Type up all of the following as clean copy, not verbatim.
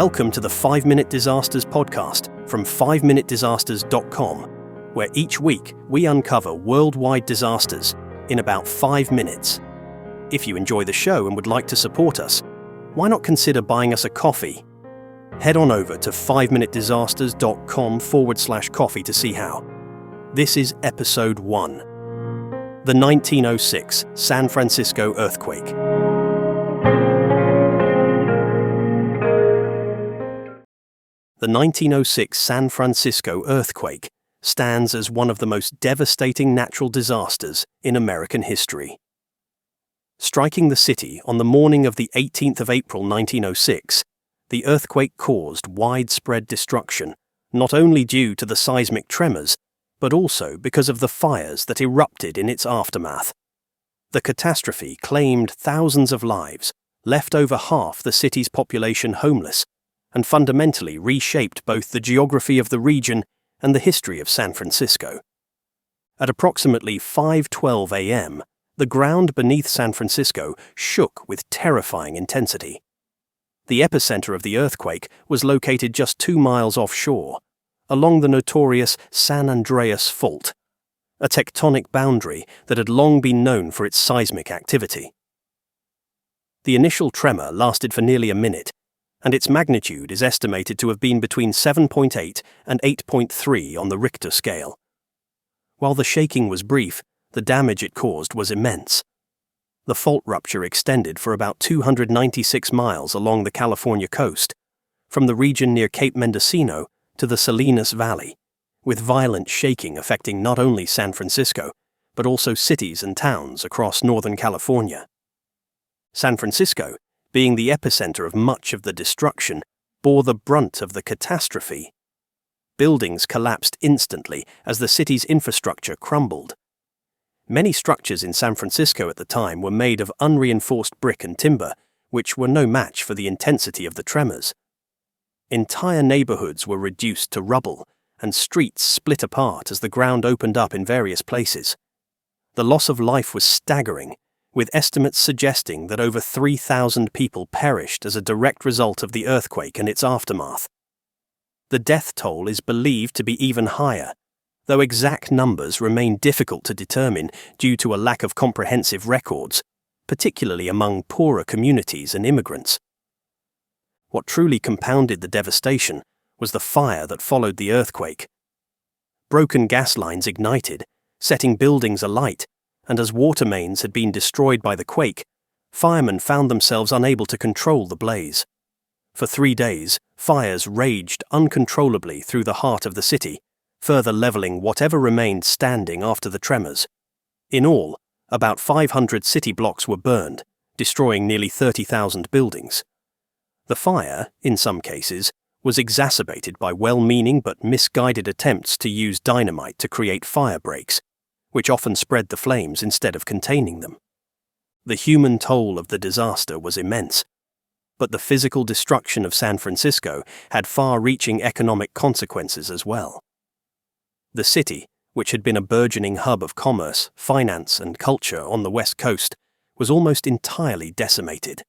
Welcome to the 5-Minute Disasters podcast from 5minutedisasters.com, where each week we uncover worldwide disasters in about 5 minutes. If you enjoy the show and would like to support us, why not consider buying us a coffee? Head on over to 5minutedisasters.com/coffee to see how. This is episode 1. The 1906 San Francisco earthquake. The 1906 San Francisco earthquake stands as one of the most devastating natural disasters in American history. Striking the city on the morning of the 18th of April 1906, the earthquake caused widespread destruction, not only due to the seismic tremors, but also because of the fires that erupted in its aftermath. The catastrophe claimed thousands of lives, left over half the city's population homeless, and fundamentally reshaped both the geography of the region and the history of San Francisco. At approximately 5:12 a.m., the ground beneath San Francisco shook with terrifying intensity. The epicenter of the earthquake was located just 2 miles offshore, along the notorious San Andreas Fault, a tectonic boundary that had long been known for its seismic activity. The initial tremor lasted for nearly a minute, and its magnitude is estimated to have been between 7.8 and 8.3 on the Richter scale. While the shaking was brief, the damage it caused was immense. The fault rupture extended for about 296 miles along the California coast, from the region near Cape Mendocino to the Salinas Valley, with violent shaking affecting not only San Francisco, but also cities and towns across Northern California. San Francisco, being the epicenter of much of the destruction, bore the brunt of the catastrophe. Buildings collapsed instantly as the city's infrastructure crumbled. Many structures in San Francisco at the time were made of unreinforced brick and timber, which were no match for the intensity of the tremors. Entire neighborhoods were reduced to rubble, and streets split apart as the ground opened up in various places. The loss of life was staggering, with estimates suggesting that over 3,000 people perished as a direct result of the earthquake and its aftermath. The death toll is believed to be even higher, though exact numbers remain difficult to determine due to a lack of comprehensive records, particularly among poorer communities and immigrants. What truly compounded the devastation was the fire that followed the earthquake. Broken gas lines ignited, setting buildings alight, and as water mains had been destroyed by the quake, firemen found themselves unable to control the blaze. For 3 days, fires raged uncontrollably through the heart of the city, further leveling whatever remained standing after the tremors. In all, about 500 city blocks were burned, destroying nearly 30,000 buildings. The fire, in some cases, was exacerbated by well-meaning but misguided attempts to use dynamite to create fire breaks, which often spread the flames instead of containing them. The human toll of the disaster was immense, but the physical destruction of San Francisco had far-reaching economic consequences as well. The city, which had been a burgeoning hub of commerce, finance, and culture on the West Coast, was almost entirely decimated.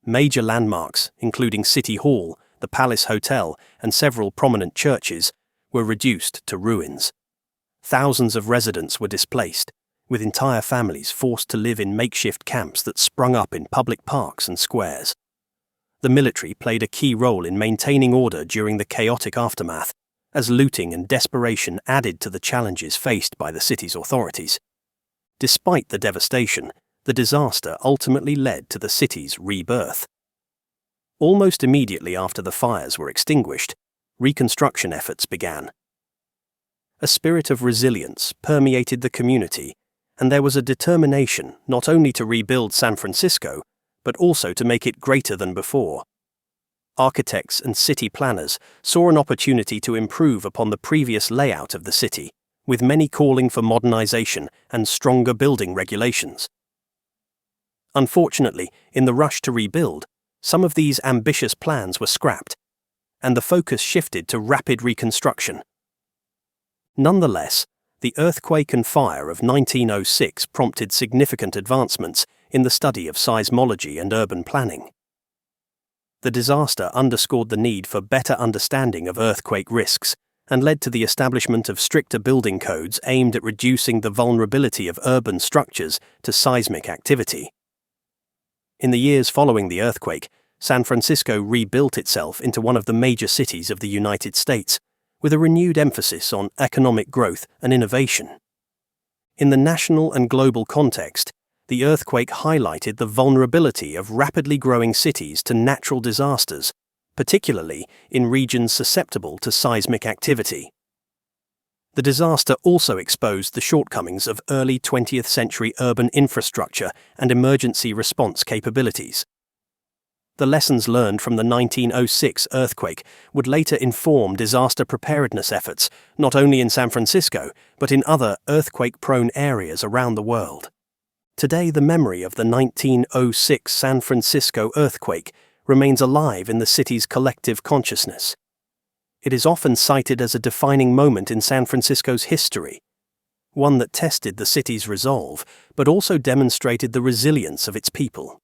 Major landmarks, including City Hall, the Palace Hotel, and several prominent churches, were reduced to ruins. Thousands of residents were displaced, with entire families forced to live in makeshift camps that sprung up in public parks and squares. The military played a key role in maintaining order during the chaotic aftermath, as looting and desperation added to the challenges faced by the city's authorities. Despite the devastation, the disaster ultimately led to the city's rebirth. Almost immediately after the fires were extinguished, reconstruction efforts began. A spirit of resilience permeated the community, and there was a determination not only to rebuild San Francisco, but also to make it greater than before. Architects and city planners saw an opportunity to improve upon the previous layout of the city, with many calling for modernization and stronger building regulations. Unfortunately, in the rush to rebuild, some of these ambitious plans were scrapped, and the focus shifted to rapid reconstruction. Nonetheless, the earthquake and fire of 1906 prompted significant advancements in the study of seismology and urban planning. The disaster underscored the need for better understanding of earthquake risks and led to the establishment of stricter building codes aimed at reducing the vulnerability of urban structures to seismic activity. In the years following the earthquake, San Francisco rebuilt itself into one of the major cities of the United States, with a renewed emphasis on economic growth and innovation. In the national and global context, the earthquake highlighted the vulnerability of rapidly growing cities to natural disasters, particularly in regions susceptible to seismic activity. The disaster also exposed the shortcomings of early 20th century urban infrastructure and emergency response capabilities. The lessons learned from the 1906 earthquake would later inform disaster preparedness efforts, not only in San Francisco, but in other earthquake-prone areas around the world. Today, the memory of the 1906 San Francisco earthquake remains alive in the city's collective consciousness. It is often cited as a defining moment in San Francisco's history, one that tested the city's resolve, but also demonstrated the resilience of its people.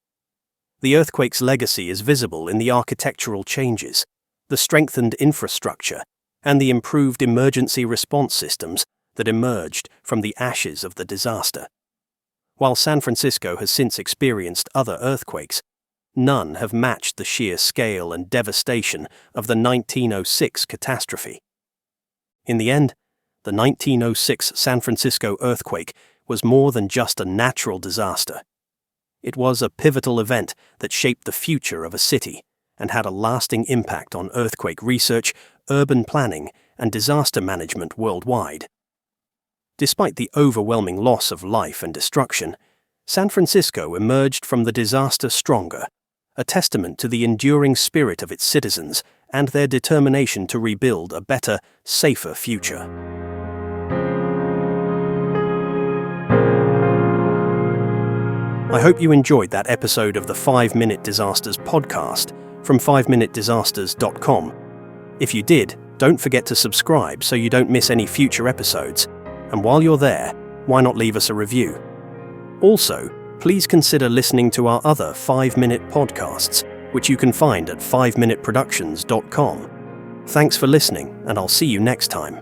The earthquake's legacy is visible in the architectural changes, the strengthened infrastructure, and the improved emergency response systems that emerged from the ashes of the disaster. While San Francisco has since experienced other earthquakes, none have matched the sheer scale and devastation of the 1906 catastrophe. In the end, the 1906 San Francisco earthquake was more than just a natural disaster. It was a pivotal event that shaped the future of a city and had a lasting impact on earthquake research, urban planning, and disaster management worldwide. Despite the overwhelming loss of life and destruction, San Francisco emerged from the disaster stronger, a testament to the enduring spirit of its citizens and their determination to rebuild a better, safer future. I hope you enjoyed that episode of the 5-Minute Disasters podcast from 5minutedisasters.com. If you did, don't forget to subscribe so you don't miss any future episodes. And while you're there, why not leave us a review? Also, please consider listening to our other 5-minute podcasts, which you can find at 5minuteproductions.com. Thanks for listening, and I'll see you next time.